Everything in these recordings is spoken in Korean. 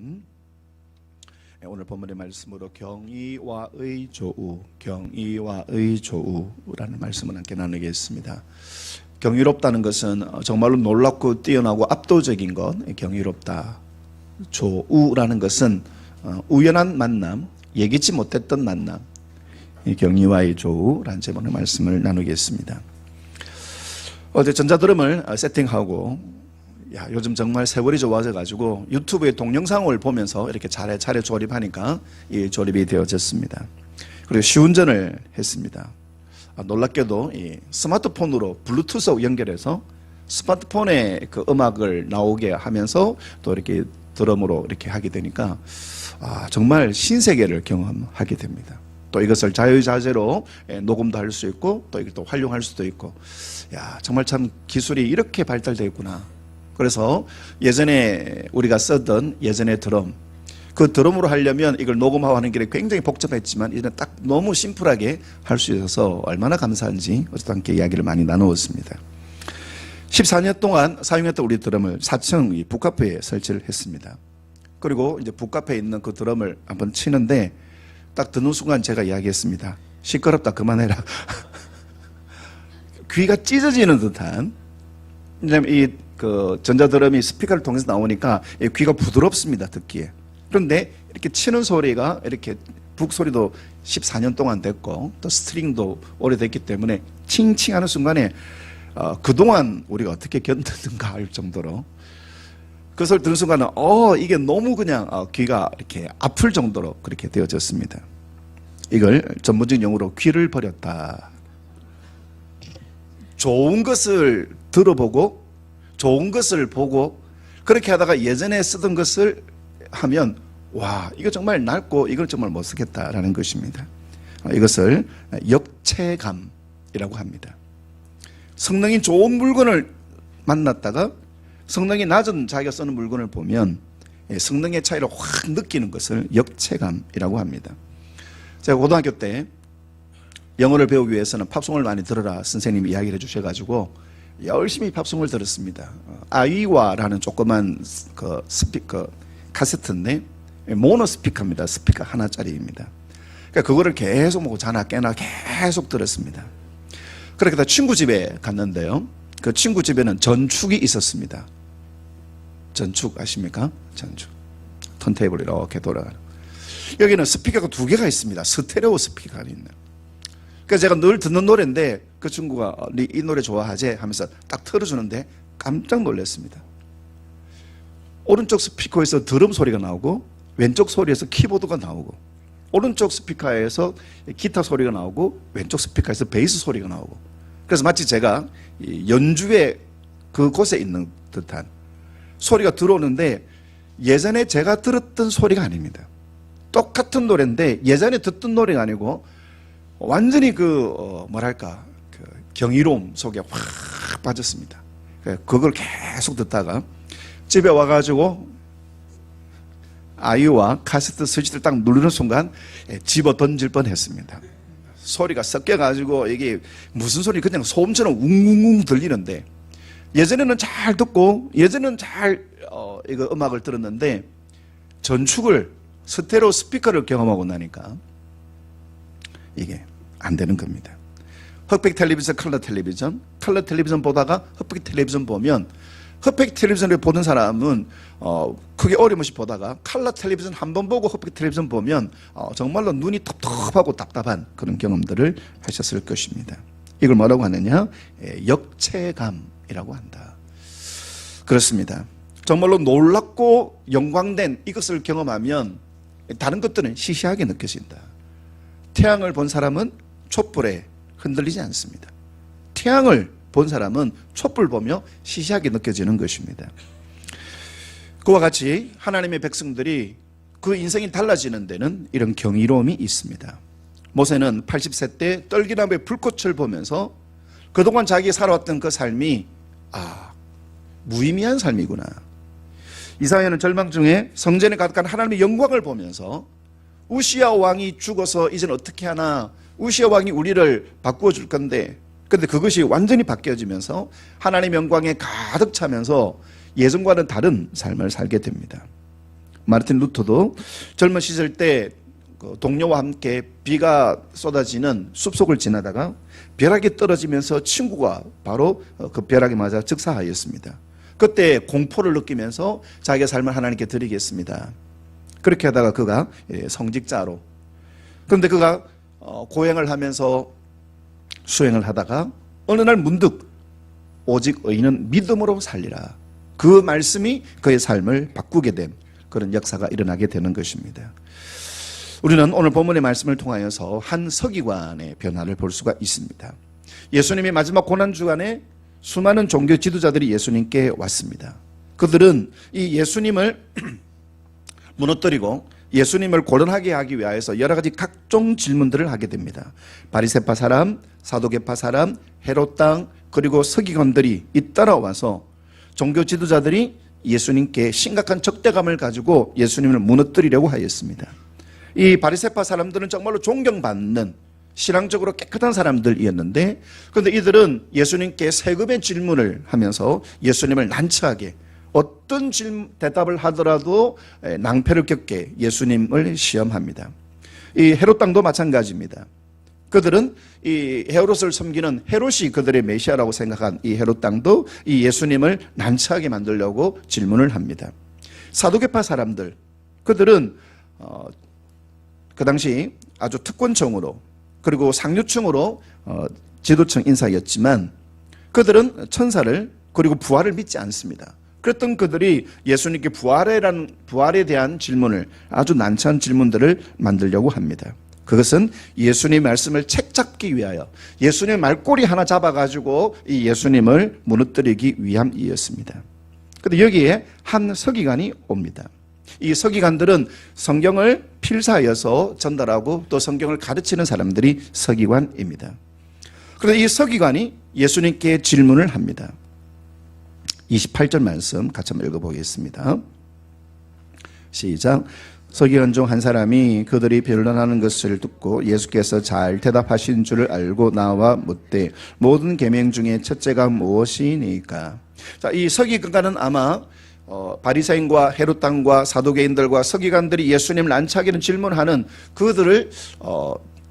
하나님, 오늘 본문의 말씀으로 경의와의 조우, 경의와의 조우라는 말씀을 함께 나누겠습니다. 경이롭다는 것은 정말로 놀랍고 뛰어나고 압도적인 것, 경이롭다. 조우라는 것은 우연한 만남, 예기치 못했던 만남, 경의와의 조우라는 제목의 말씀을 나누겠습니다. 어제 전자드럼을 세팅하고 요즘 정말 세월이 좋아져가지고 유튜브에 동영상을 보면서 이렇게 차례차례 조립하니까 이 조립이 되어졌습니다. 그리고 시운전을 했습니다. 놀랍게도 이 스마트폰으로 블루투스 연결해서 스마트폰에 그 음악을 나오게 하면서 또 이렇게 드럼으로 이렇게 하게 되니까 정말 신세계를 경험하게 됩니다. 또 이것을 자유자재로 녹음도 할 수 있고 또 이걸 또 활용할 수도 있고, 정말 참 기술이 이렇게 발달되어 있구나. 그래서 예전에 우리가 쓰던 예전의 드럼, 그 드럼으로 하려면 이걸 녹음하고 하는 게 굉장히 복잡했지만 이제는 딱 너무 심플하게 할 수 있어서 얼마나 감사한지 어제도 함께 이야기를 많이 나누었습니다. 14년 동안 사용했던 우리 드럼을 4층 북카페에 설치를 했습니다. 그리고 이제 북카페에 있는 그 드럼을 한번 치는데 딱 듣는 순간 제가 이야기했습니다. 시끄럽다, 그만해라. 귀가 찢어지는 듯한, 왜냐면 그 전자드럼이 스피커를 통해서 나오니까 귀가 부드럽습니다, 듣기에. 그런데 이렇게 치는 소리가 이렇게 북 소리도 14년 동안 됐고 또 스트링도 오래됐기 때문에 칭칭하는 순간에 그동안 우리가 어떻게 견뎠는가 할 정도로 그 소리 듣는 순간은 이게 너무 그냥 귀가 이렇게 아플 정도로 그렇게 되어졌습니다. 이걸 전문적인 용어로 귀를 버렸다. 좋은 것을 들어보고 좋은 것을 보고 그렇게 하다가 예전에 쓰던 것을 하면 이거 정말 낡고 이걸 정말 못 쓰겠다라는 것입니다. 이것을 역체감이라고 합니다. 성능이 좋은 물건을 만났다가 성능이 낮은 자기가 쓰는 물건을 보면 성능의 차이를 확 느끼는 것을 역체감이라고 합니다. 제가 고등학교 때 영어를 배우기 위해서는 팝송을 많이 들어라 선생님이 이야기를 해주셔가지고 열심히 팝송을 들었습니다. 아이와라는 조그만 그 스피커 카세트인데 모노 스피커입니다. 스피커 하나짜리입니다. 그러니까 그거를 계속 먹고 자나 깨나 계속 들었습니다. 그렇게 다 친구 집에 갔는데요. 그 친구 집에는 전축이 있었습니다. 전축 아십니까? 전축. 턴테이블 이렇게 돌아가는. 여기는 스피커가 2개가 있습니다. 스테레오 스피커가 있는. 그래서 제가 늘 듣는 노래인데 그 친구가 이 노래 좋아하지? 하면서 딱 틀어주는데 깜짝 놀랐습니다. 오른쪽 스피커에서 드럼 소리가 나오고 왼쪽 소리에서 키보드가 나오고 오른쪽 스피커에서 기타 소리가 나오고 왼쪽 스피커에서 베이스 소리가 나오고, 그래서 마치 제가 연주회 그곳에 있는 듯한 소리가 들어오는데 예전에 제가 들었던 소리가 아닙니다. 똑같은 노래인데 예전에 듣던 노래가 아니고 완전히 뭐랄까 경이로움 속에 확 빠졌습니다. 그걸 계속 듣다가 집에 와가지고 아이와 카세트 스위치를 딱 누르는 순간 집어 던질 뻔했습니다. 소리가 섞여가지고 이게 무슨 소리, 그냥 소음처럼 웅웅웅 들리는데 예전에는 잘 듣고 예전에는 잘 이거 음악을 들었는데 전축을 스테레오 스피커를 경험하고 나니까 이게 안 되는 겁니다. 흑백 텔레비전, 컬러 텔레비전 보다가 흑백 텔레비전 보면 흑백 텔레비전을 보는 사람은 크게 어림없이 보다가 컬러 텔레비전 한번 보고 흑백 텔레비전 보면 정말로 눈이 텁텁하고 답답한 그런 경험들을 하셨을 것입니다. 이걸 뭐라고 하느냐? 역체감이라고 한다. 그렇습니다. 정말로 놀랍고 영광된 이것을 경험하면 다른 것들은 시시하게 느껴진다. 태양을 본 사람은 촛불에 흔들리지 않습니다. 태양을 본 사람은 촛불 보며 시시하게 느껴지는 것입니다. 그와 같이 하나님의 백성들이 그 인생이 달라지는 데는 이런 경이로움이 있습니다. 모세는 80세 때 떨기나무의 불꽃을 보면서 그동안 자기가 살아왔던 그 삶이 무의미한 삶이구나. 이사야는 절망 중에 성전에 가득한 하나님의 영광을 보면서 우시야 왕이 죽어서 이제는 어떻게 하나, 우시야 왕이 우리를 바꾸어 줄 건데, 근데 그것이 완전히 바뀌어지면서 하나님의 영광에 가득 차면서 예전과는 다른 삶을 살게 됩니다. 마르틴 루터도 젊은 시절 때 동료와 함께 비가 쏟아지는 숲속을 지나다가 벼락이 떨어지면서 친구가 바로 그 벼락에 맞아 즉사하였습니다. 그때 공포를 느끼면서 자기의 삶을 하나님께 드리겠습니다. 그렇게 하다가 그가 성직자로, 그런데 그가 고행을 하면서 수행을 하다가 어느 날 문득 오직 의인은 믿음으로 살리라, 그 말씀이 그의 삶을 바꾸게 된 그런 역사가 일어나게 되는 것입니다. 우리는 오늘 본문의 말씀을 통하여서 한 서기관의 변화를 볼 수가 있습니다. 예수님의 마지막 고난주간에 수많은 종교 지도자들이 예수님께 왔습니다. 그들은 이 예수님을 무너뜨리고 예수님을 고난하게 하기 위하여서 여러 가지 각종 질문들을 하게 됩니다. 바리새파 사람, 사두개파 사람, 헤롯 땅, 그리고 서기관들이 잇따라와서 종교 지도자들이 예수님께 심각한 적대감을 가지고 예수님을 무너뜨리려고 하였습니다. 이 바리새파 사람들은 정말로 존경받는 신앙적으로 깨끗한 사람들이었는데, 그런데 이들은 예수님께 세금의 질문을 하면서 예수님을 난처하게, 어떤 대답을 하더라도 낭패를 겪게 예수님을 시험합니다. 이 헤롯 땅도 마찬가지입니다. 그들은 이 헤롯을 섬기는 헤롯이 그들의 메시아라고 생각한 이 헤롯 땅도 이 예수님을 난처하게 만들려고 질문을 합니다. 사두개파 사람들, 그들은 그 당시 아주 특권층으로 그리고 상류층으로 지도층 인사였지만 그들은 천사를 그리고 부활을 믿지 않습니다. 그랬던 그들이 예수님께 부활에 대한 질문을, 아주 난처한 질문들을 만들려고 합니다. 그것은 예수님의 말씀을 책잡기 위하여 예수님의 말꼬리 하나 잡아가지고 이 예수님을 무너뜨리기 위함이었습니다. 그런데 여기에 한 서기관이 옵니다. 이 서기관들은 성경을 필사하여서 전달하고 또 성경을 가르치는 사람들이 서기관입니다. 그런데 이 서기관이 예수님께 질문을 합니다. 28절 말씀 같이 한번 읽어보겠습니다. 시작. 서기관 중 한 사람이 그들이 변론하는 것을 듣고 예수께서 잘 대답하신 줄을 알고 나와 묻되 모든 계명 중에 첫째가 무엇이니까? 자, 이 서기관은 아마 바리새인과 헤롯 땅과 사두개인들과 서기관들이 예수님을 난처하게 질문하는 그들을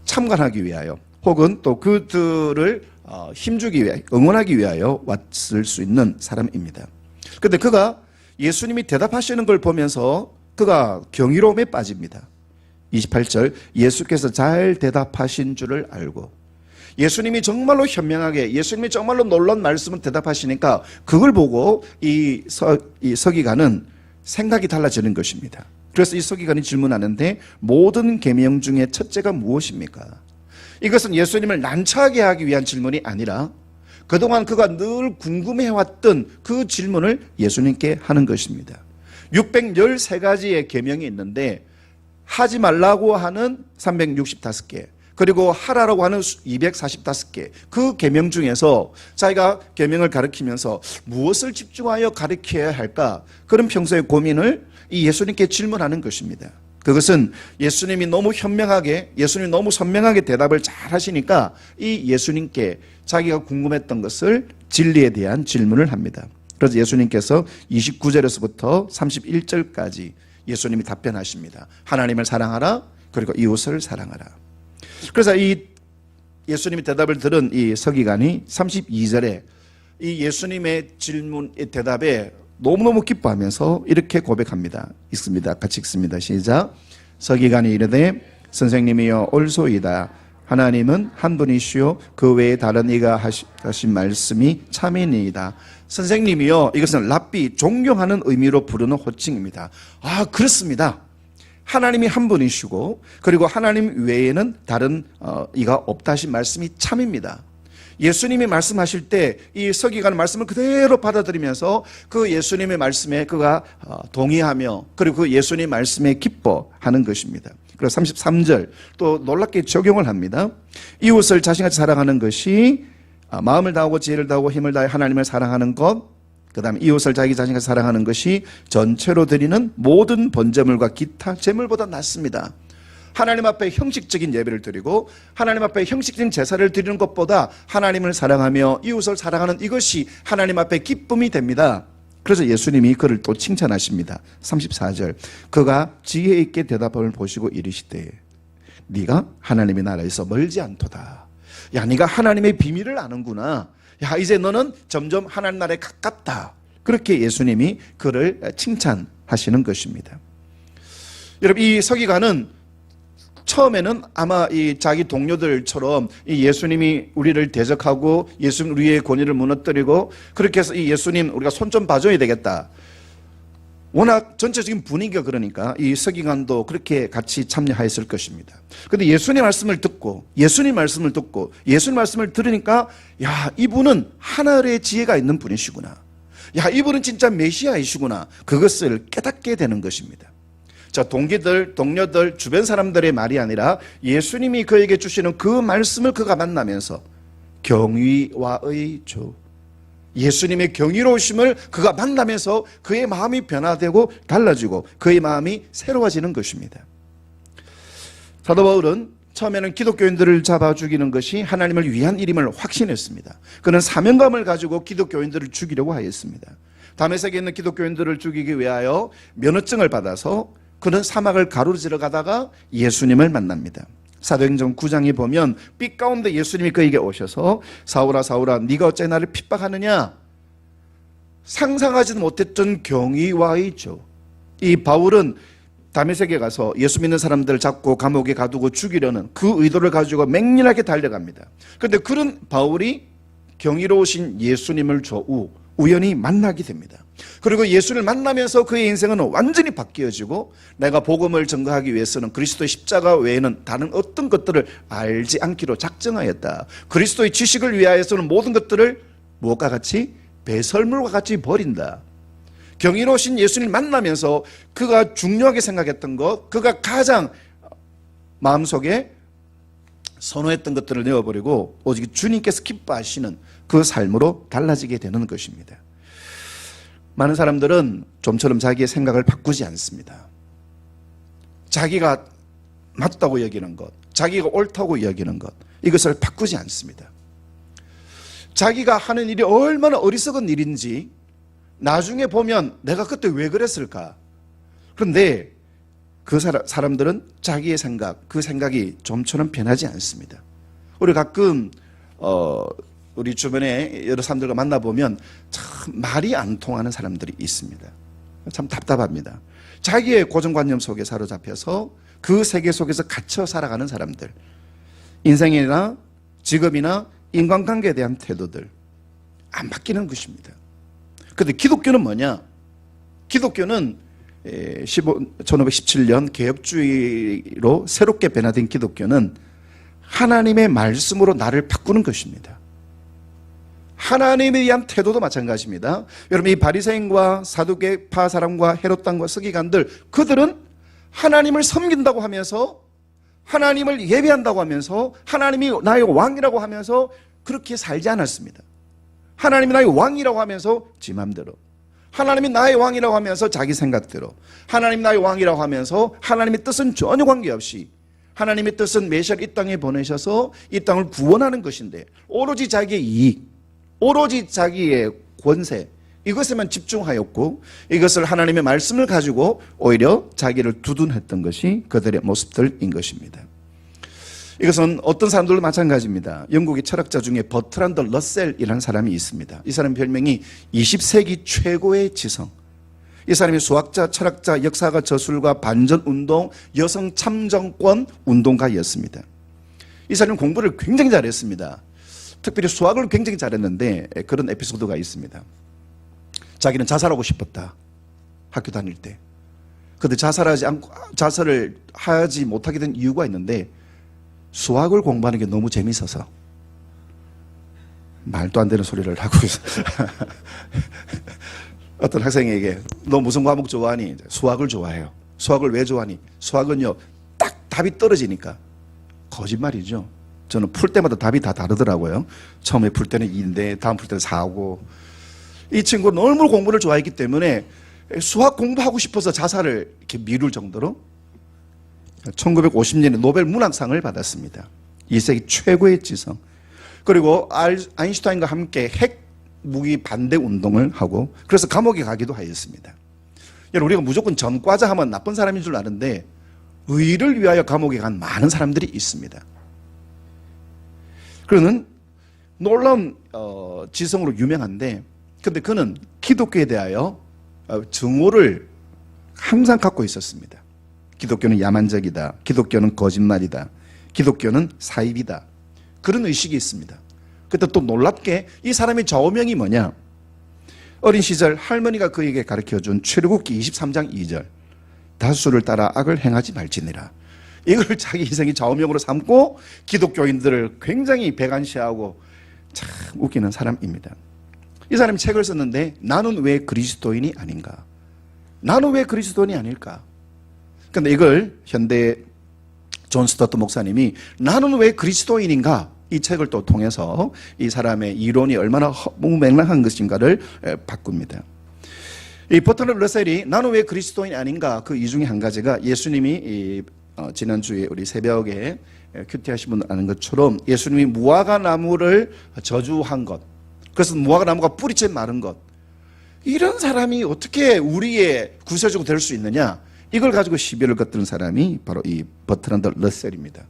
참관하기 위하여, 혹은 또 그들을 힘주기 위하여, 응원하기 위하여 왔을 수 있는 사람입니다. 그런데 그가 예수님이 대답하시는 걸 보면서 그가 경이로움에 빠집니다. 28절, 예수께서 잘 대답하신 줄을 알고, 예수님이 정말로 현명하게, 예수님이 정말로 놀라운 말씀을 대답하시니까 그걸 보고 이 서기관은 생각이 달라지는 것입니다. 그래서 이 서기관이 질문하는데 모든 계명 중에 첫째가 무엇입니까? 이것은 예수님을 난처하게 하기 위한 질문이 아니라 그동안 그가 늘 궁금해왔던 그 질문을 예수님께 하는 것입니다. 613가지의 계명이 있는데 하지 말라고 하는 365개, 그리고 하라고 하는 245개, 그 계명 중에서 자기가 계명을 가르치면서 무엇을 집중하여 가르쳐야 할까, 그런 평소의 고민을 이 예수님께 질문하는 것입니다. 그것은 예수님이 너무 현명하게, 예수님이 너무 선명하게 대답을 잘 하시니까 이 예수님께 자기가 궁금했던 것을, 진리에 대한 질문을 합니다. 그래서 예수님께서 29절에서부터 31절까지 예수님이 답변하십니다. 하나님을 사랑하라, 그리고 이웃을 사랑하라. 그래서 이 예수님이 대답을 들은 이 서기관이 32절에 이 예수님의 질문의 대답에 너무너무 기뻐하면서 이렇게 고백합니다. 읽습니다. 같이 읽습니다. 시작. 서기관이 이르되 선생님이여 옳소이다. 하나님은 한 분이시요 그 외에 다른 이가 하신 말씀이 참이니이다. 선생님이요, 이것은 랍비, 존경하는 의미로 부르는 호칭입니다. 아, 그렇습니다. 하나님이 한 분이시고 그리고 하나님 외에는 다른 이가 없다 하신 말씀이 참입니다. 예수님이 말씀하실 때 이 서기관의 말씀을 그대로 받아들이면서 그 예수님의 말씀에 그가 동의하며 그리고 그 예수님의 말씀에 기뻐하는 것입니다. 그리고 33절 또 놀랍게 적용을 합니다. 이웃을 자신같이 사랑하는 것이 마음을 다하고 지혜를 다하고 힘을 다해 하나님을 사랑하는 것, 그 다음에 이웃을 자기 자신같이 사랑하는 것이 전체로 드리는 모든 번제물과 기타 제물보다 낫습니다. 하나님 앞에 형식적인 예배를 드리고 하나님 앞에 형식적인 제사를 드리는 것보다 하나님을 사랑하며 이웃을 사랑하는 이것이 하나님 앞에 기쁨이 됩니다. 그래서 예수님이 그를 또 칭찬하십니다. 34절. 그가 지혜 있게 대답함을 보시고 이르시되 네가 하나님의 나라에서 멀지 않도다. 야, 네가 하나님의 비밀을 아는구나. 야, 이제 너는 점점 하나님 나라에 가깝다. 그렇게 예수님이 그를 칭찬하시는 것입니다. 여러분, 이 서기관은 처음에는 아마 이 자기 동료들처럼 이 예수님이 우리를 대적하고 예수님 우리의 권위를 무너뜨리고 그렇게 해서 이 예수님 우리가 손 좀 봐줘야 되겠다. 워낙 전체적인 분위기가 그러니까 이 서기관도 그렇게 같이 참여하였을 것입니다. 그런데 예수님 말씀을 듣고 예수님 말씀을 들으니까 야, 이분은 하늘의 지혜가 있는 분이시구나. 야, 이분은 진짜 메시아이시구나. 그것을 깨닫게 되는 것입니다. 자, 동기들, 동료들, 주변 사람들의 말이 아니라 예수님이 그에게 주시는 그 말씀을 그가 만나면서 경위와 의조, 예수님의 경이로우심을 그가 만나면서 그의 마음이 변화되고 달라지고 그의 마음이 새로워지는 것입니다. 사도 바울은 처음에는 기독교인들을 잡아 죽이는 것이 하나님을 위한 일임을 확신했습니다. 그는 사명감을 가지고 기독교인들을 죽이려고 하였습니다. 다메섹에 있는 기독교인들을 죽이기 위하여 면허증을 받아서 그는 사막을 가로지러 가다가 예수님을 만납니다. 사도행전 9장에 보면 빛 가운데 예수님이 그에게 오셔서 사울아 사울아 네가 어째 나를 핍박하느냐. 상상하지도 못했던 경위와 의조. 이 바울은 다메섹에 가서 예수 믿는 사람들을 잡고 감옥에 가두고 죽이려는 그 의도를 가지고 맹렬하게 달려갑니다. 그런데 그런 바울이 경이로우신 예수님을 우연히 만나게 됩니다. 그리고 예수를 만나면서 그의 인생은 완전히 바뀌어지고 내가 복음을 전가하기 위해서는 그리스도의 십자가 외에는 다른 어떤 것들을 알지 않기로 작정하였다. 그리스도의 지식을 위하여서는 모든 것들을 무엇과 같이 배설물과 같이 버린다. 경이로우신 예수님을 만나면서 그가 중요하게 생각했던 것, 그가 가장 마음속에 선호했던 것들을 내어버리고 오직 주님께서 기뻐하시는 그 삶으로 달라지게 되는 것입니다. 많은 사람들은 좀처럼 자기의 생각을 바꾸지 않습니다. 자기가 맞다고 여기는 것, 자기가 옳다고 여기는 것, 이것을 바꾸지 않습니다. 자기가 하는 일이 얼마나 어리석은 일인지 나중에 보면 내가 그때 왜 그랬을까? 그런데 그 사람들은 자기의 생각, 그 생각이 좀처럼 변하지 않습니다. 우리 가끔 우리 주변에 여러 사람들과 만나보면 참 말이 안 통하는 사람들이 있습니다. 참 답답합니다. 자기의 고정관념 속에 사로잡혀서 그 세계 속에서 갇혀 살아가는 사람들, 인생이나 직업이나 인간관계에 대한 태도들 안 바뀌는 것입니다. 그런데 기독교는 뭐냐? 기독교는 1517년 개혁주의로 새롭게 변화된 기독교는 하나님의 말씀으로 나를 바꾸는 것입니다. 하나님에 대한 태도도 마찬가지입니다. 여러분, 이 바리새인과 사두개파 사람과 헤롯 당과 서기관들, 그들은 하나님을 섬긴다고 하면서 하나님을 예배한다고 하면서 하나님이 나의 왕이라고 하면서 그렇게 살지 않았습니다. 하나님이 나의 왕이라고 하면서 지 맘대로, 하나님이 나의 왕이라고 하면서 자기 생각대로, 하나님이 나의 왕이라고 하면서 하나님의 뜻은 전혀 관계없이 하나님의 뜻은 메시아를 이 땅에 보내셔서 이 땅을 구원하는 것인데 오로지 자기의 이익, 오로지 자기의 권세, 이것에만 집중하였고 이것을 하나님의 말씀을 가지고 오히려 자기를 두둔했던 것이 그들의 모습들인 것입니다. 이것은 어떤 사람들도 마찬가지입니다. 영국의 철학자 중에 버트란드 러셀이라는 사람이 있습니다. 이 사람 별명이 20세기 최고의 지성. 이 사람이 수학자, 철학자, 역사가, 저술가, 반전운동, 여성 참정권 운동가였습니다. 이 사람은 공부를 굉장히 잘했습니다. 특별히 수학을 굉장히 잘했는데 그런 에피소드가 있습니다. 자기는 자살하고 싶었다. 학교 다닐 때. 그런데 자살을 하지 못하게 된 이유가 있는데 수학을 공부하는 게 너무 재밌어서 말도 안 되는 소리를 하고 있어요. 어떤 학생에게 너 무슨 과목 좋아하니? 수학을 좋아해요. 수학을 왜 좋아하니? 수학은요 딱 답이 떨어지니까. 거짓말이죠. 저는 풀 때마다 답이 다 다르더라고요. 처음에 풀 때는 2인데 다음 풀 때는 4고. 이 친구는 너무 공부를 좋아했기 때문에 수학 공부하고 싶어서 자살을 이렇게 미룰 정도로 1950년에 노벨 문학상을 받았습니다. 2세기 최고의 지성. 그리고 아인슈타인과 함께 핵 무기 반대 운동을 하고 그래서 감옥에 가기도 하였습니다. 여러분, 우리가 무조건 전과자 하면 나쁜 사람인 줄 아는데 의를 위하여 감옥에 간 많은 사람들이 있습니다. 그는 놀라운 지성으로 유명한데, 근데 그는 기독교에 대하여 증오를 항상 갖고 있었습니다. 기독교는 야만적이다. 기독교는 거짓말이다. 기독교는 사입이다. 그런 의식이 있습니다. 그때 또 놀랍게 이 사람의 좌우명이 뭐냐? 어린 시절 할머니가 그에게 가르쳐준 출애굽기 23장 2절, 다수를 따라 악을 행하지 말지니라. 이걸 자기 인생의 좌우명으로 삼고 기독교인들을 굉장히 배관시하고 참 웃기는 사람입니다. 이 사람이 책을 썼는데 나는 왜 그리스도인이 아닌가? 나는 왜 그리스도인이 아닐까? 그런데 이걸 현대 존 스토트 목사님이 나는 왜 그리스도인인가? 이 책을 또 통해서 이 사람의 이론이 얼마나 무맹랑한 것인가를 바꿉니다. 이 버트런드 러셀이 나는 왜 그리스도인이 아닌가? 그 이 중에 한 가지가 예수님이 지난주에 우리 새벽에 큐티하신 분 아는 것처럼 예수님이 무화과 나무를 저주한 것, 그래서 무화과 나무가 뿌리째 마른 것, 이런 사람이 어떻게 우리의 구세주가 될 수 있느냐, 이걸 가지고 시비를 걷던 사람이 바로 이 버트런드 러셀입니다.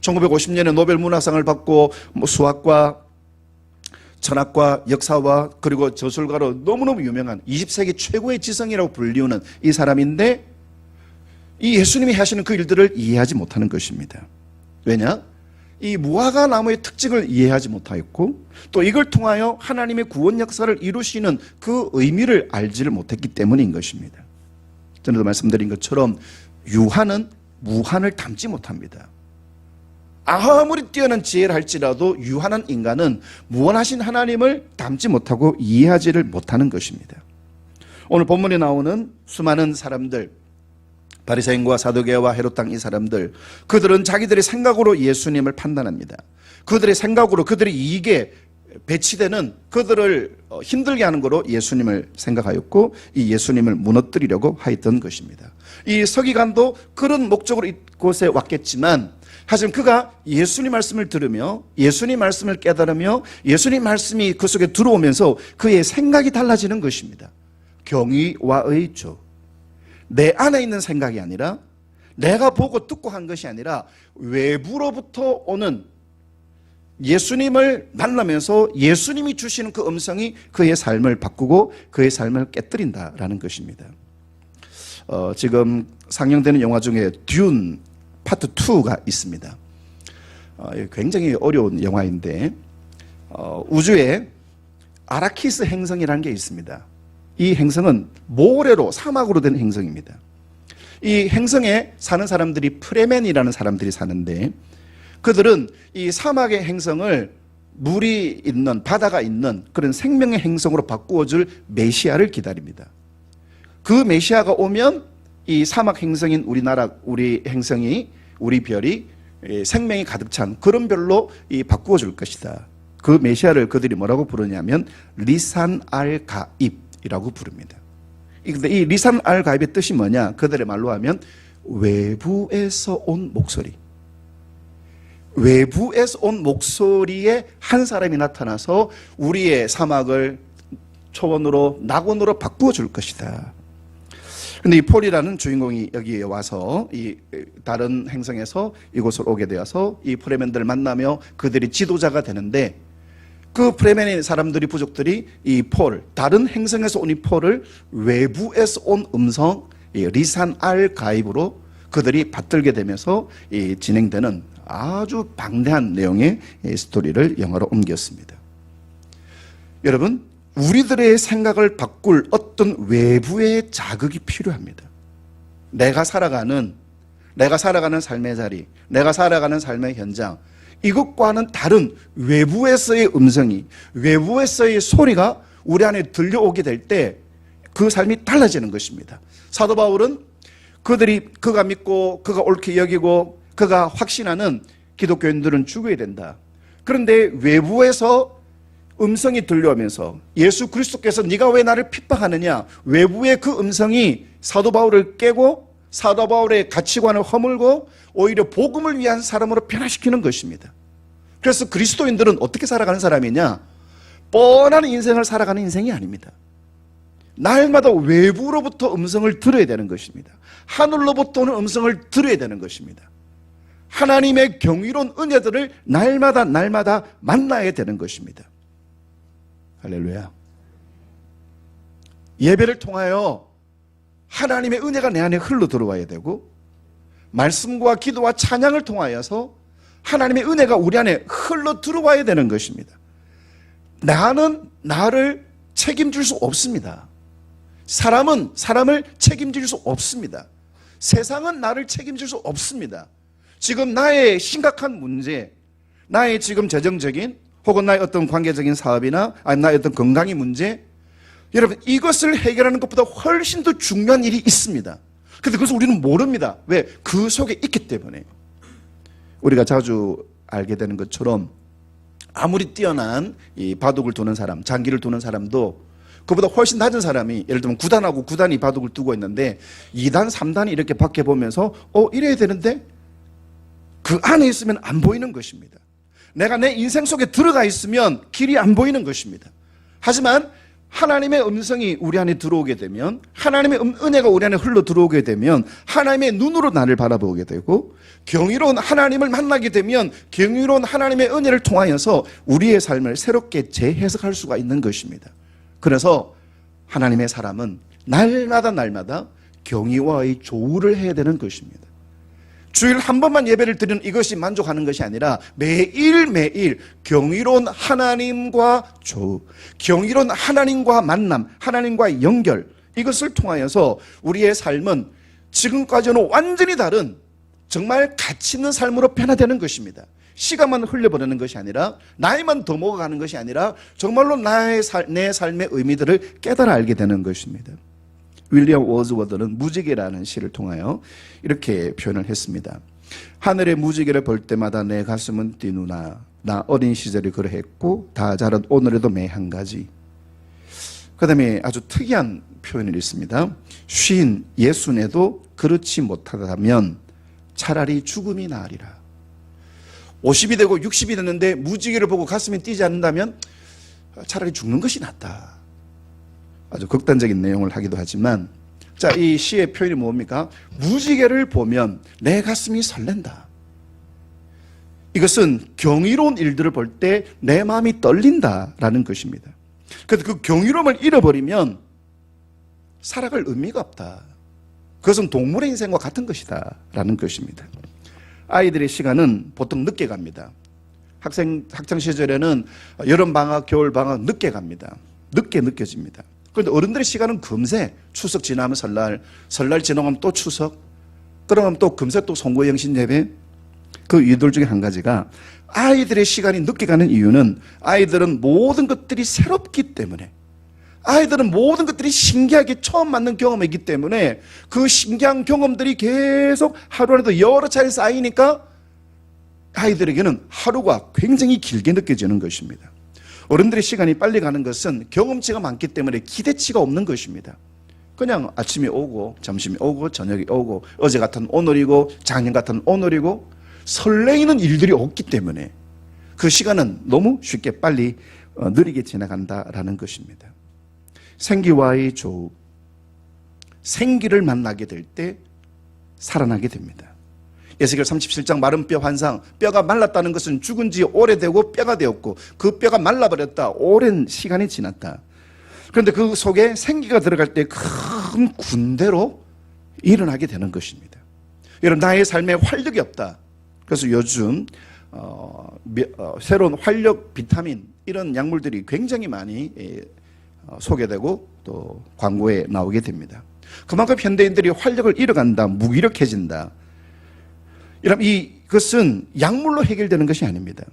1950년에 노벨 문학상을 받고 수학과 철학과 역사와 그리고 저술가로 너무너무 유명한 20세기 최고의 지성이라고 불리우는 이 사람인데, 이 예수님이 하시는 그 일들을 이해하지 못하는 것입니다. 왜냐? 이 무화과 나무의 특징을 이해하지 못하였고, 또 이걸 통하여 하나님의 구원 역사를 이루시는 그 의미를 알지를 못했기 때문인 것입니다. 전에도 말씀드린 것처럼 유한은 무한을 담지 못합니다. 아무리 뛰어난 지혜를 할지라도 유한한 인간은 무한하신 하나님을 담지 못하고 이해하지를 못하는 것입니다. 오늘 본문에 나오는 수많은 사람들, 바리새인과 사두개와 헤롯 당 이 사람들, 그들은 자기들의 생각으로 예수님을 판단합니다. 그들의 생각으로 그들의 이익에 배치되는, 그들을 힘들게 하는 거로 예수님을 생각하였고 이 예수님을 무너뜨리려고 하였던 것입니다. 이 서기관도 그런 목적으로 이곳에 왔겠지만, 하지만 그가 예수님 말씀을 들으며 예수님 말씀을 깨달으며 예수님 말씀이 그 속에 들어오면서 그의 생각이 달라지는 것입니다. 경의와의 조, 내 안에 있는 생각이 아니라, 내가 보고 듣고 한 것이 아니라 외부로부터 오는 예수님을 만나면서 예수님이 주시는 그 음성이 그의 삶을 바꾸고 그의 삶을 깨뜨린다라는 것입니다. 지금 상영되는 영화 중에 듄 파트 2가 있습니다. 굉장히 어려운 영화인데, 우주에 아라키스 행성이라는 게 있습니다. 이 행성은 모래로, 사막으로 된 행성입니다. 이 행성에 사는 사람들이 프레멘이라는 사람들이 사는데, 그들은 이 사막의 행성을 물이 있는, 바다가 있는 그런 생명의 행성으로 바꾸어줄 메시아를 기다립니다. 그 메시아가 오면 이 사막 행성인 우리나라, 우리 행성이, 우리 별이 생명이 가득 찬 그런 별로 바꾸어줄 것이다. 그 메시아를 그들이 뭐라고 부르냐면 리산 알 가입이라고 부릅니다. 근데 이 리산 알 가입의 뜻이 뭐냐? 그들의 말로 하면 외부에서 온 목소리. 외부에서 온 목소리에 한 사람이 나타나서 우리의 사막을 초원으로, 낙원으로 바꾸어 줄 것이다. 근데 이 폴이라는 주인공이 여기에 와서 이 다른 행성에서 이곳을 오게 되어서 이 프레멘들을 만나며 그들이 지도자가 되는데, 그 프레멘의 사람들이, 부족들이 이 폴, 다른 행성에서 온 이 폴을 외부에서 온 음성, 이 리산 알 가입으로 그들이 받들게 되면서 이 진행되는 아주 방대한 내용의 스토리를 영화로 옮겼습니다. 여러분, 우리들의 생각을 바꿀 어떤 외부의 자극이 필요합니다. 내가 살아가는 삶의 자리, 내가 살아가는 삶의 현장, 이것과는 다른 외부에서의 음성이, 외부에서의 소리가 우리 안에 들려오게 될 때 그 삶이 달라지는 것입니다. 사도 바울은 그가 믿고 그가 옳게 여기고 그가 확신하는 기독교인들은 죽어야 된다. 그런데 외부에서 음성이 들려오면서 예수 그리스도께서 네가 왜 나를 핍박하느냐, 외부의 그 음성이 사도 바울을 깨고 사도 바울의 가치관을 허물고 오히려 복음을 위한 사람으로 변화시키는 것입니다. 그래서 그리스도인들은 어떻게 살아가는 사람이냐? 뻔한 인생을 살아가는 인생이 아닙니다. 날마다 외부로부터 음성을 들어야 되는 것입니다. 하늘로부터 오는 음성을 들어야 되는 것입니다. 하나님의 경이로운 은혜들을 날마다 만나야 되는 것입니다. 할렐루야. 예배를 통하여 하나님의 은혜가 내 안에 흘러 들어와야 되고, 말씀과 기도와 찬양을 통하여서 하나님의 은혜가 우리 안에 흘러 들어와야 되는 것입니다. 나는 나를 책임질 수 없습니다. 사람은 사람을 책임질 수 없습니다. 세상은 나를 책임질 수 없습니다. 지금 나의 심각한 문제, 나의 지금 재정적인 혹은 나의 어떤 관계적인 사업이나 아니면 나의 어떤 건강의 문제, 여러분 이것을 해결하는 것보다 훨씬 더 중요한 일이 있습니다. 그런데 그것을 우리는 모릅니다. 왜? 그 속에 있기 때문에. 우리가 자주 알게 되는 것처럼 아무리 뛰어난 이 바둑을 두는 사람, 장기를 두는 사람도 그보다 훨씬 낮은 사람이, 예를 들면 9단하고 9단이 바둑을 두고 있는데 2단, 3단이 이렇게 밖에 보면서 이래야 되는데 그 안에 있으면 안 보이는 것입니다. 내가 내 인생 속에 들어가 있으면 길이 안 보이는 것입니다. 하지만 하나님의 음성이 우리 안에 들어오게 되면, 하나님의 은혜가 우리 안에 흘러 들어오게 되면 하나님의 눈으로 나를 바라보게 되고, 경이로운 하나님을 만나게 되면 경이로운 하나님의 은혜를 통하여서 우리의 삶을 새롭게 재해석할 수가 있는 것입니다. 그래서 하나님의 사람은 날마다 경의와의 조우를 해야 되는 것입니다. 주일 한 번만 예배를 드리는 이것이 만족하는 것이 아니라 매일매일 경이로운 하나님과 조우, 경이로운 하나님과 만남, 하나님과 연결, 이것을 통하여서 우리의 삶은 지금까지는 완전히 다른 정말 가치 있는 삶으로 변화되는 것입니다. 시간만 흘려보내는 것이 아니라, 나이만 더 먹어가는 것이 아니라 정말로 내 삶의 의미들을 깨달아 알게 되는 것입니다. 윌리엄 워즈워드는 무지개라는 시를 통하여 이렇게 표현을 했습니다. 하늘의 무지개를 볼 때마다 내 가슴은 뛰누나 나 어린 시절이 그러했고 다 자란 오늘에도 매 한 가지. 그 다음에 아주 특이한 표현이 있습니다. 쉰 예순에도 그렇지 못하다면 차라리 죽음이 나으리라. 50이 되고 60이 됐는데 무지개를 보고 가슴이 뛰지 않는다면 차라리 죽는 것이 낫다. 아주 극단적인 내용을 하기도 하지만, 자, 이 시의 표현이 뭡니까? 무지개를 보면 내 가슴이 설렌다. 이것은 경이로운 일들을 볼 때 내 마음이 떨린다라는 것입니다. 그래서 그 경이로움을 잃어버리면 살아갈 의미가 없다. 그것은 동물의 인생과 같은 것이다 라는 것입니다. 아이들의 시간은 보통 늦게 갑니다. 학창 시절에는 여름방학, 겨울방학 늦게 갑니다. 늦게 느껴집니다. 그런데 어른들의 시간은 금세, 추석 지나면 설날 지나면 또 추석, 그러면 또 금세 또 송구의 영신 예배. 그 이유들 중에 한 가지가, 아이들의 시간이 늦게 가는 이유는 아이들은 모든 것들이 새롭기 때문에, 아이들은 모든 것들이 신기하게 처음 맞는 경험이기 때문에 그 신기한 경험들이 계속 하루 안에도 여러 차례 쌓이니까 아이들에게는 하루가 굉장히 길게 느껴지는 것입니다. 어른들의 시간이 빨리 가는 것은 경험치가 많기 때문에 기대치가 없는 것입니다. 그냥 아침이 오고 점심이 오고 저녁이 오고 어제 같은 오늘이고 작년 같은 오늘이고 설레이는 일들이 없기 때문에 그 시간은 너무 쉽게 빨리 느리게 지나간다라는 것입니다. 생기와의 조우, 생기를 만나게 될 때 살아나게 됩니다. 에스겔 37장 마른 뼈 환상, 뼈가 말랐다는 것은 죽은 지 오래되고 뼈가 되었고 그 뼈가 말라버렸다, 오랜 시간이 지났다. 그런데 그 속에 생기가 들어갈 때 큰 군대로 일어나게 되는 것입니다. 여러분, 나의 삶에 활력이 없다. 그래서 요즘 새로운 활력 비타민, 이런 약물들이 굉장히 많이 소개되고 또 광고에 나오게 됩니다. 그만큼 현대인들이 활력을 잃어간다, 무기력해진다. 이것은 약물로 해결되는 것이 아닙니다.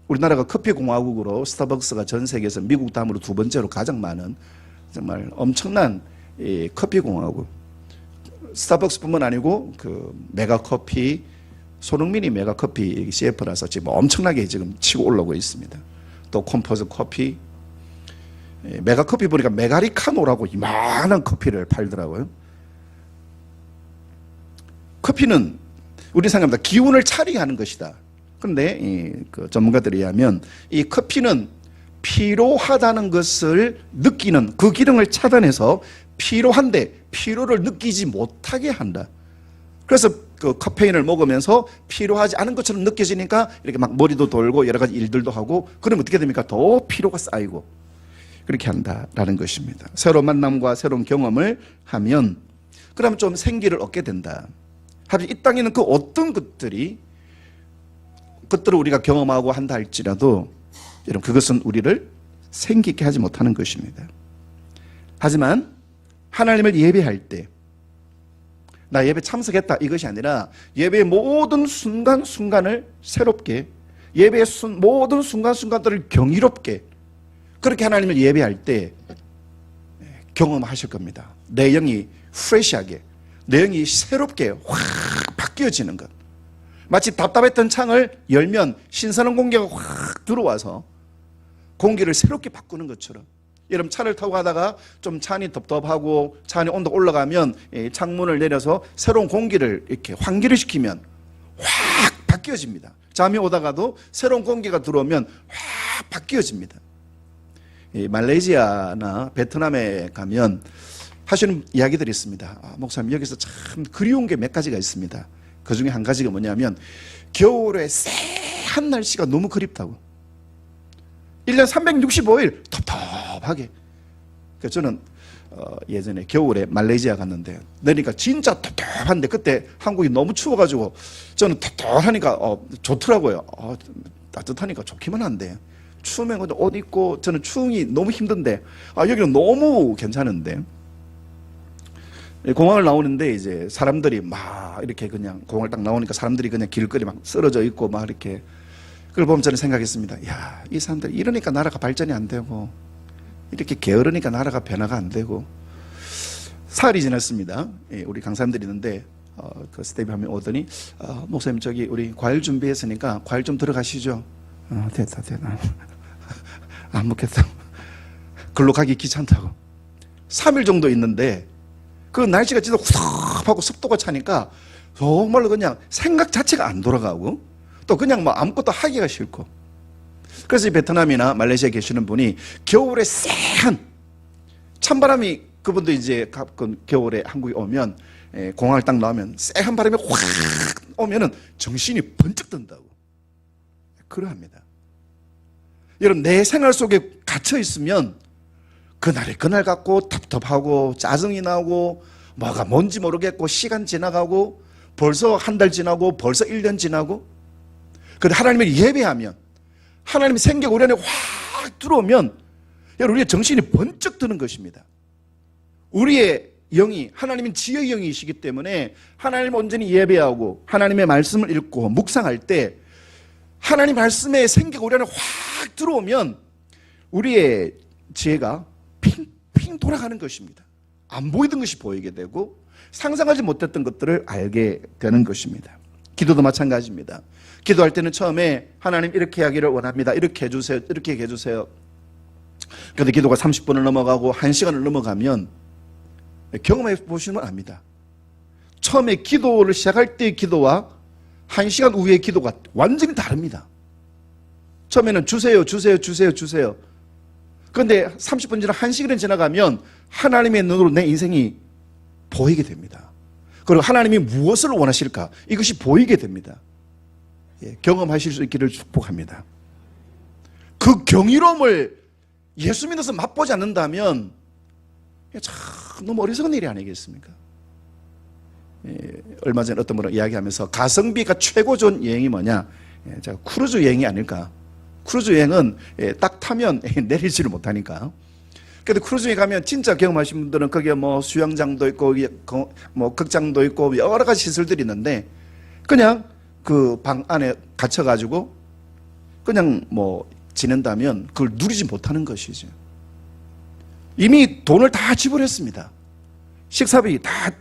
우리나라가 커피 공화국으로 스타벅스가 전 세계에서 미국 다음으로 두 번째로 가장 많은 정말 엄청난 커피 공화국. 스타벅스뿐만 아니고 그 메가커피, 손흥민이 메가커피 CF라서 지금 엄청나게 지금 치고 올라오고 있습니다. 또 컴포즈 커피, 메가커피 보니까 메가리카노라고 이만한 커피를 팔더라고요. 커피는 우리 생각합니다. 기운을 차리게 하는 것이다. 그런데 그 전문가들에 의하면 이 커피는 피로하다는 것을 느끼는 그 기능을 차단해서 피로한데 피로를 느끼지 못하게 한다. 그래서 그 카페인을 먹으면서 피로하지 않은 것처럼 느껴지니까 이렇게 막 머리도 돌고 여러 가지 일들도 하고, 그러면 어떻게 됩니까? 더 피로가 쌓이고 그렇게 한다라는 것입니다. 새로운 만남과 새로운 경험을 하면 그러면 좀 생기를 얻게 된다. 하지만 이 땅에는 그 어떤 것들을 우리가 경험하고 한다 할지라도 여러분 그것은 우리를 생기 있게 하지 못하는 것입니다. 하지만 하나님을 예배할 때 나 예배 참석했다 이것이 아니라 예배의 모든 순간순간을 새롭게, 예배의 모든 순간순간들을 경이롭게 그렇게 하나님을 예배할 때 경험하실 겁니다. 내 영이 프레시하게, 내 영이 새롭게 확 바뀌어지는 것. 마치 답답했던 창을 열면 신선한 공기가 확 들어와서 공기를 새롭게 바꾸는 것처럼, 여러분 차를 타고 가다가 좀 차 안이 덥덥하고 차 안에 온도가 올라가면 창문을 내려서 새로운 공기를 이렇게 환기를 시키면 확 바뀌어집니다. 잠이 오다가도 새로운 공기가 들어오면 확 바뀌어집니다. 말레이시아나 베트남에 가면 하시는 이야기들이 있습니다. 목사님 여기서 참 그리운 게 몇 가지가 있습니다. 그 중에 한 가지가 뭐냐면 겨울에 쎄한 날씨가 너무 그립다고. 1년 365일 텁텁하게. 그래서 저는 예전에 겨울에 말레이시아 갔는데 내니까 진짜 텁텁한데 그때 한국이 너무 추워가지고 저는 텁텁하니까 좋더라고요. 따뜻하니까 좋기만 한데 추우면 그냥 옷 입고, 저는 추움이 너무 힘든데 여기는 너무 괜찮은데, 공항을 나오는데 이제 사람들이 막 이렇게 그냥 공항을 딱 나오니까 사람들이 그냥 길거리 막 쓰러져 있고 막 이렇게, 그걸 보면 저는 생각했습니다. 야, 이 사람들 이러니까 나라가 발전이 안 되고 이렇게 게으르니까 나라가 변화가 안 되고. 사흘이 지났습니다. 우리 강사님들이 있는데 그 스텝이 한 명 오더니 목사님 저기 우리 과일 준비했으니까 과일 좀 들어가시죠. 됐다. 안 먹겠다. 글로 가기 귀찮다고. 3일 정도 있는데 그 날씨가 진짜 후덥하고 습도가 차니까 정말로 그냥 생각 자체가 안 돌아가고 또 그냥 뭐 아무것도 하기가 싫고. 그래서 이 베트남이나 말레이시아에 계시는 분이 겨울에 쎄한 찬바람이, 그분도 이제 가끔 겨울에 한국에 오면 공항을 딱 나오면 쎄한 바람이 확 오면은 정신이 번쩍 든다고 그러합니다. 여러분 내 생활 속에 갇혀 있으면 그날에 그날 같고 답답하고 짜증이 나고 뭐가 뭔지 모르겠고 시간 지나가고 벌써 한 달 지나고 벌써 1년 지나고. 그런데 하나님을 예배하면 하나님의 생각 우리 안에 확 들어오면 여러분 우리의 정신이 번쩍 드는 것입니다. 우리의 영이 하나님은 지혜의 영이시기 때문에 하나님을 온전히 예배하고 하나님의 말씀을 읽고 묵상할 때 하나님 말씀의 생각 우리 안에 확 들어오면 우리의 지혜가 핑핑 돌아가는 것입니다. 안 보이던 것이 보이게 되고 상상하지 못했던 것들을 알게 되는 것입니다. 기도도 마찬가지입니다. 기도할 때는 처음에 하나님 이렇게 하기를 원합니다. 이렇게 해주세요. 이렇게 해주세요. 그런데 기도가 30분을 넘어가고 1시간을 넘어가면 경험해 보시면 압니다. 처음에 기도를 시작할 때의 기도와 1시간 후의 기도가 완전히 다릅니다. 처음에는 주세요. 그런데 30분 지나 1시간이 지나가면 하나님의 눈으로 내 인생이 보이게 됩니다. 그리고 하나님이 무엇을 원하실까? 이것이 보이게 됩니다. 경험하실 수 있기를 축복합니다. 그 경이로움을 예수 믿어서 맛보지 않는다면 참 너무 어리석은 일이 아니겠습니까? 얼마 전에 어떤 분을 이야기하면서 가성비가 최고 좋은 여행이 뭐냐? 제가 크루즈 여행이 아닐까? 크루즈 여행은 딱 타면 내리지를 못하니까. 그런데 크루즈에 가면 진짜 경험하신 분들은 거기에 뭐 수영장도 있고 뭐 극장도 있고 여러 가지 시설들이 있는데 그냥 그 방 안에 갇혀가지고 그냥 뭐 지낸다면 그걸 누리지 못하는 것이죠. 이미 돈을 다 지불했습니다. 식사비 다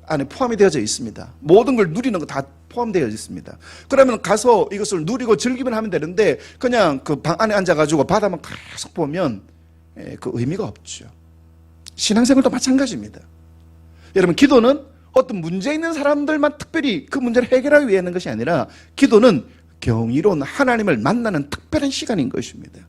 안에 포함이 되어져 있습니다. 모든 걸 누리는 거 다 포함되어 있습니다. 그러면 가서 이것을 누리고 즐기면 하면 되는데 그냥 그 방 안에 앉아가지고 바다만 계속 보면 그 의미가 없죠. 신앙생활도 마찬가지입니다. 여러분 기도는 어떤 문제 있는 사람들만 특별히 그 문제를 해결하기 위해 하는 것이 아니라 기도는 경이로운 하나님을 만나는 특별한 시간인 것입니다.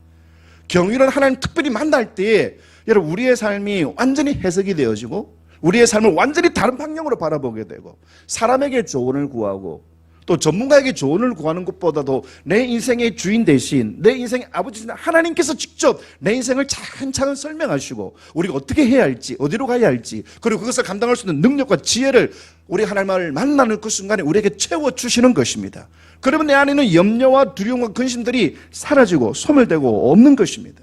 경유로운 하나님 특별히 만날 때에 여러분 우리의 삶이 완전히 해석이 되어지고 우리의 삶을 완전히 다른 방향으로 바라보게 되고 사람에게 조언을 구하고 또 전문가에게 조언을 구하는 것보다도 내 인생의 주인 대신 내 인생의 아버지신 하나님께서 직접 내 인생을 차근차근 설명하시고 우리가 어떻게 해야 할지 어디로 가야 할지 그리고 그것을 감당할 수 있는 능력과 지혜를 우리 하나님을 만나는 그 순간에 우리에게 채워주시는 것입니다. 그러면 내 안에는 염려와 두려움과 근심들이 사라지고 소멸되고 없는 것입니다.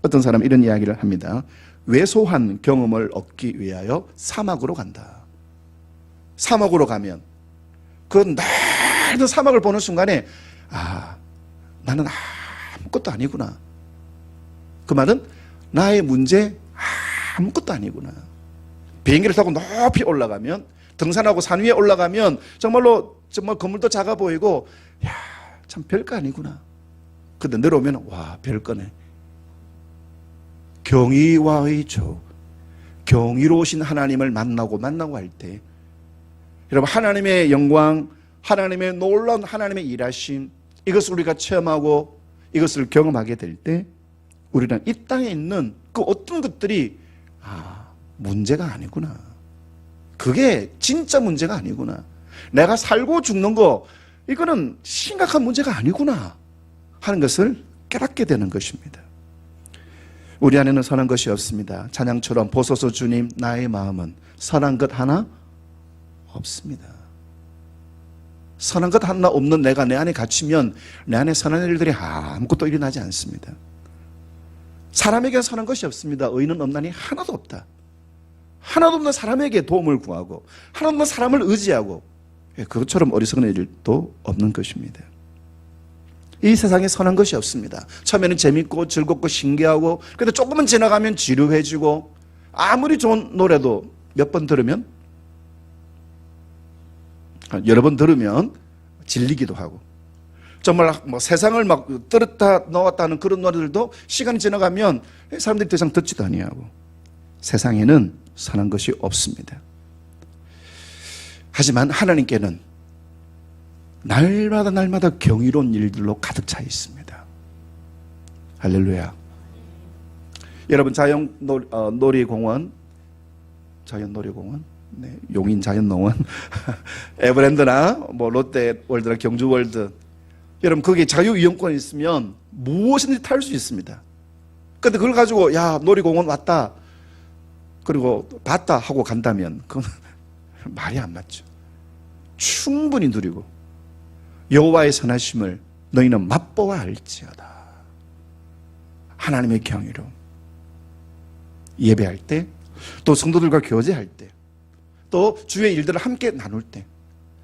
어떤 사람은 이런 이야기를 합니다. 왜소한 경험을 얻기 위하여 사막으로 간다. 사막으로 가면 그 넓은 사막을 보는 순간에 나는 아무것도 아니구나. 그 말은 나의 문제 아무것도 아니구나. 비행기를 타고 높이 올라가면 등산하고 산 위에 올라가면 정말 건물도 작아 보이고 참 별거 아니구나. 근데 내려오면 와 별거네. 경의와의 조 경이로우신 하나님을 만나고 할 때 여러분 하나님의 영광 하나님의 놀라운 하나님의 일하심 이것을 우리가 체험하고 이것을 경험하게 될 때 우리는 이 땅에 있는 그 어떤 것들이 문제가 아니구나. 그게 진짜 문제가 아니구나. 내가 살고 죽는 거 이거는 심각한 문제가 아니구나 하는 것을 깨닫게 되는 것입니다. 우리 안에는 선한 것이 없습니다. 찬양처럼 보소서 주님 나의 마음은 선한 것 하나 없습니다. 선한 것 하나 없는 내가 내 안에 갇히면 내 안에 선한 일들이 아무것도 일어나지 않습니다. 사람에게 선한 것이 없습니다. 의인은 없나니 하나도 없다. 하나도 없는 사람에게 도움을 구하고 하나도 없는 사람을 의지하고 그것처럼 어리석은 일도 없는 것입니다. 이 세상에 선한 것이 없습니다. 처음에는 재밌고 즐겁고 신기하고 그런데 조금은 지나가면 지루해지고 아무리 좋은 노래도 몇 번 들으면 여러 번 들으면 질리기도 하고 정말 세상을 막 들었다 놓았다 하는 그런 노래들도 시간이 지나가면 사람들이 더 이상 듣지도 아니하고 세상에는 선한 것이 없습니다. 하지만 하나님께는 날마다 경이로운 일들로 가득 차 있습니다. 할렐루야. 여러분 자연 놀이공원 네, 용인 자연농원 에버랜드나 롯데월드나 경주월드 여러분 거기에 자유이용권이 있으면 무엇이든지 탈 수 있습니다. 그런데 그걸 가지고 놀이공원 왔다 그리고 봤다 하고 간다면 그건 말이 안 맞죠. 충분히 누리고 여호와의 선하심을 너희는 맛보아 알지어다. 하나님의 경위로 예배할 때 또 성도들과 교제할 때 또 주의 일들을 함께 나눌 때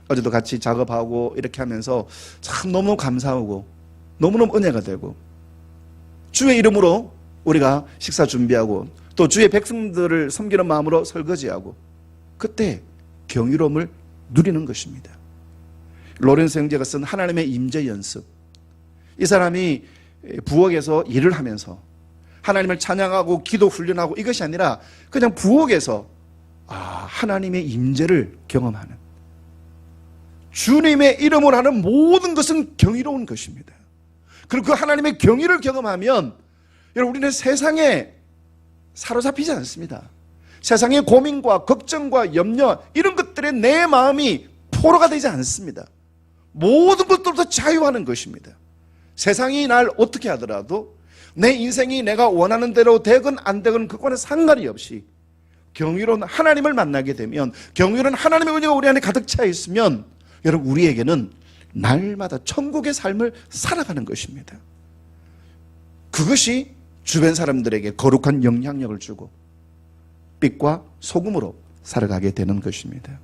어제도 같이 작업하고 이렇게 하면서 참 너무너무 감사하고 너무너무 은혜가 되고 주의 이름으로 우리가 식사 준비하고 또 주의 백성들을 섬기는 마음으로 설거지하고 그때 경이로움을 누리는 것입니다. 로렌스 형제가 쓴 하나님의 임재 연습 이 사람이 부엌에서 일을 하면서 하나님을 찬양하고 기도 훈련하고 이것이 아니라 그냥 부엌에서 하나님의 임재를 경험하는 주님의 이름으로 하는 모든 것은 경이로운 것입니다. 그리고 그 하나님의 경의를 경험하면 여러분 우리는 세상에 사로잡히지 않습니다. 세상의 고민과 걱정과 염려 이런 것들에 내 마음이 포로가 되지 않습니다. 모든 것들부터 자유하는 것입니다. 세상이 날 어떻게 하더라도 내 인생이 내가 원하는 대로 되건 안 되건 그거는 상관이 없이 경이로운 하나님을 만나게 되면 경이로운 하나님의 은혜가 우리 안에 가득 차 있으면 여러분 우리에게는 날마다 천국의 삶을 살아가는 것입니다. 그것이 주변 사람들에게 거룩한 영향력을 주고 빛과 소금으로 살아가게 되는 것입니다.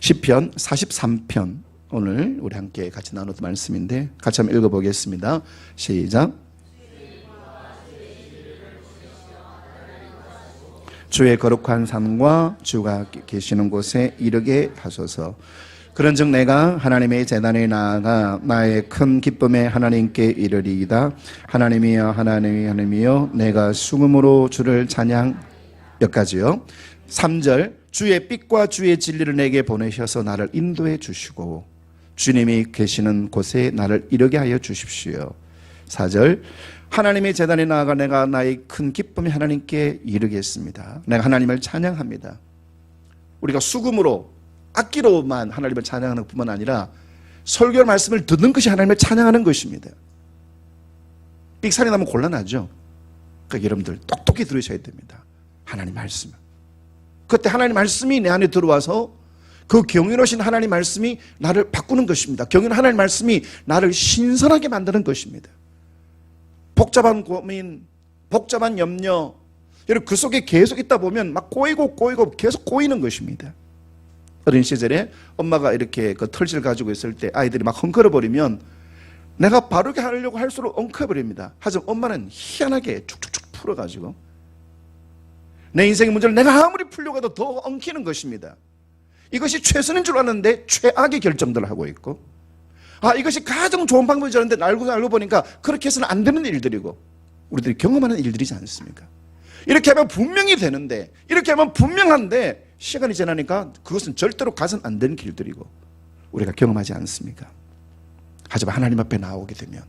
시편 43편 오늘 우리 함께 같이 나누는 말씀인데 같이 한번 읽어보겠습니다. 시작. 주의 거룩한 산과 주가 계시는 곳에 이르게 하소서. 그런즉 내가 하나님의 제단에 나아가 나의 큰 기쁨에 하나님께 이르리이다. 하나님이여 하나님이여 내가 수금으로 주를 찬양. 여기까지요. 3절 주의 빛과 주의 진리를 내게 보내셔서 나를 인도해 주시고 주님이 계시는 곳에 나를 이르게 하여 주십시오. 4절 하나님의 제단에 나아가 내가 나의 큰 기쁨이 하나님께 이르겠습니다. 내가 하나님을 찬양합니다. 우리가 수금으로 악기로만 하나님을 찬양하는 뿐만 아니라 설교 말씀을 듣는 것이 하나님을 찬양하는 것입니다. 삑살이 나면 곤란하죠. 그러니까 여러분들 똑똑히 들으셔야 됩니다. 하나님 말씀. 그때 하나님 말씀이 내 안에 들어와서 그 경이로우신 하나님 말씀이 나를 바꾸는 것입니다. 경이로운 하나님 말씀이 나를 신선하게 만드는 것입니다. 복잡한 고민, 복잡한 염려, 여러분 그 속에 계속 있다 보면 막 꼬이고 계속 꼬이는 것입니다. 어린 시절에 엄마가 이렇게 그 털실 가지고 있을 때 아이들이 막 헝클어버리면 내가 바르게 하려고 할수록 엉켜버립니다. 하지만 엄마는 희한하게 축축축 풀어가지고 내 인생의 문제를 내가 아무리 풀려고 해도 더 엉키는 것입니다. 이것이 최선인 줄 아는데 최악의 결정들을 하고 있고, 이것이 가장 좋은 방법이지 않은데 알고 보니까 그렇게 해서는 안 되는 일들이고, 우리들이 경험하는 일들이지 않습니까? 이렇게 하면 분명히 되는데, 이렇게 하면 분명한데 시간이 지나니까 그것은 절대로 가서는 안 되는 길들이고 우리가 경험하지 않습니까? 하지만 하나님 앞에 나오게 되면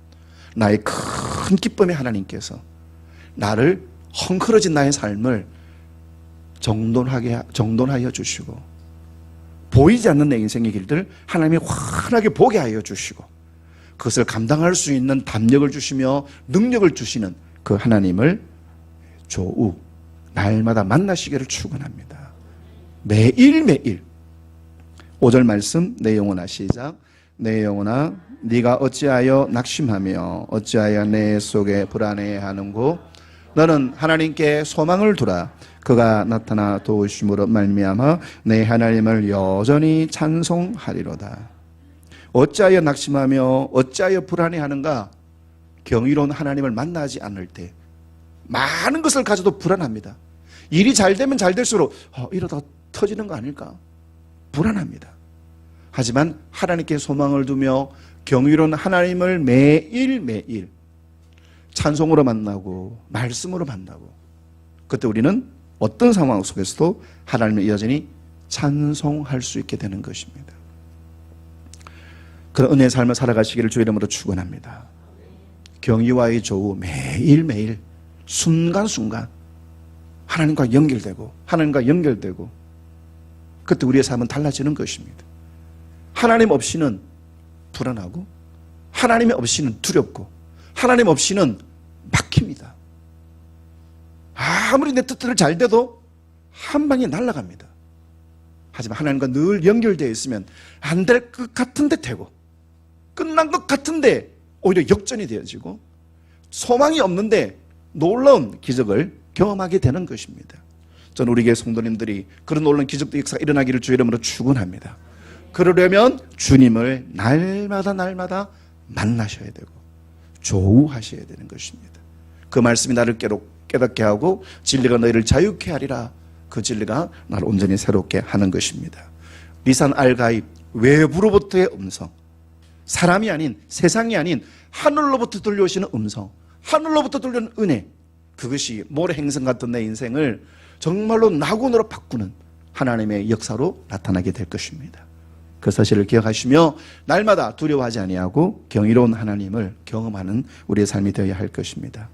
나의 큰 기쁨의 하나님께서 나를 헝클어진 나의 삶을 정돈하여 주시고, 보이지 않는 내 인생의 길들을 하나님이 환하게 보게 하여 주시고, 그것을 감당할 수 있는 담력을 주시며 능력을 주시는 그 하나님을 조우 날마다 만나시기를 축원합니다. 매일매일. 5절 말씀 내 영혼아, 시작. 내 영혼아 네가 어찌하여 낙심하며 어찌하여 내 속에 불안해하는고, 너는 하나님께 소망을 두라. 그가 나타나 도우심으로 말미암아 내 하나님을 여전히 찬송하리로다. 어찌하여 낙심하며 어찌하여 불안해하는가? 경이로운 하나님을 만나지 않을 때 많은 것을 가져도 불안합니다. 일이 잘 되면 잘 될수록 이러다 터지는 거 아닐까? 불안합니다. 하지만 하나님께 소망을 두며 경이로운 하나님을 매일매일 찬송으로 만나고 말씀으로 만나고, 그때 우리는 어떤 상황 속에서도 하나님을 여전히 찬송할 수 있게 되는 것입니다. 그런 은혜의 삶을 살아가시기를 주의 이름으로 축원합니다. 경의와의 조우 매일매일 순간순간 하나님과 연결되고 그때 우리의 삶은 달라지는 것입니다. 하나님 없이는 불안하고, 하나님 없이는 두렵고, 하나님 없이는 막힙니다. 아무리 내 뜻대로 잘 돼도 한 방에 날아갑니다. 하지만 하나님과 늘 연결되어 있으면 안 될 것 같은데 되고, 끝난 것 같은데 오히려 역전이 되어지고, 소망이 없는데 놀라운 기적을 경험하게 되는 것입니다. 저는 우리 교회 성도님들이 그런 놀라운 기적도 역사가 일어나기를 주의 이름으로 축원합니다. 그러려면 주님을 날마다 만나셔야 되고 조우하셔야 되는 것입니다. 그 말씀이 나를 깨닫게 하고 진리가 너희를 자유케 하리라. 그 진리가 나를 온전히 새롭게 하는 것입니다. 리산 알가입, 외부로부터의 음성, 사람이 아닌, 세상이 아닌 하늘로부터 들려오시는 음성, 하늘로부터 들려오는 은혜, 그것이 모래 행성 같은 내 인생을 정말로 낙원으로 바꾸는 하나님의 역사로 나타나게 될 것입니다. 그 사실을 기억하시며 날마다 두려워하지 아니하고 경이로운 하나님을 경험하는 우리의 삶이 되어야 할 것입니다.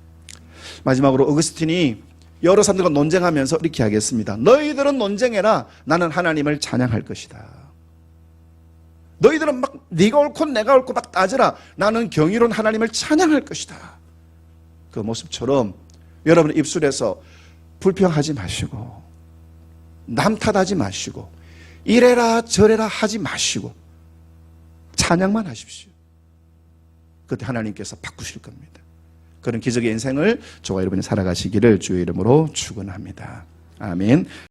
마지막으로 어거스틴이 여러 사람들과 논쟁하면서 이렇게 하겠습니다. 너희들은 논쟁해라. 나는 하나님을 찬양할 것이다. 너희들은 막 네가 옳고 내가 옳고 막 따져라. 나는 경이로운 하나님을 찬양할 것이다. 그 모습처럼 여러분 입술에서 불평하지 마시고, 남 탓하지 마시고, 이래라 저래라 하지 마시고 찬양만 하십시오. 그때 하나님께서 바꾸실 겁니다. 그런 기적의 인생을 저와 여러분이 살아가시기를 주의 이름으로 축원합니다. 아멘.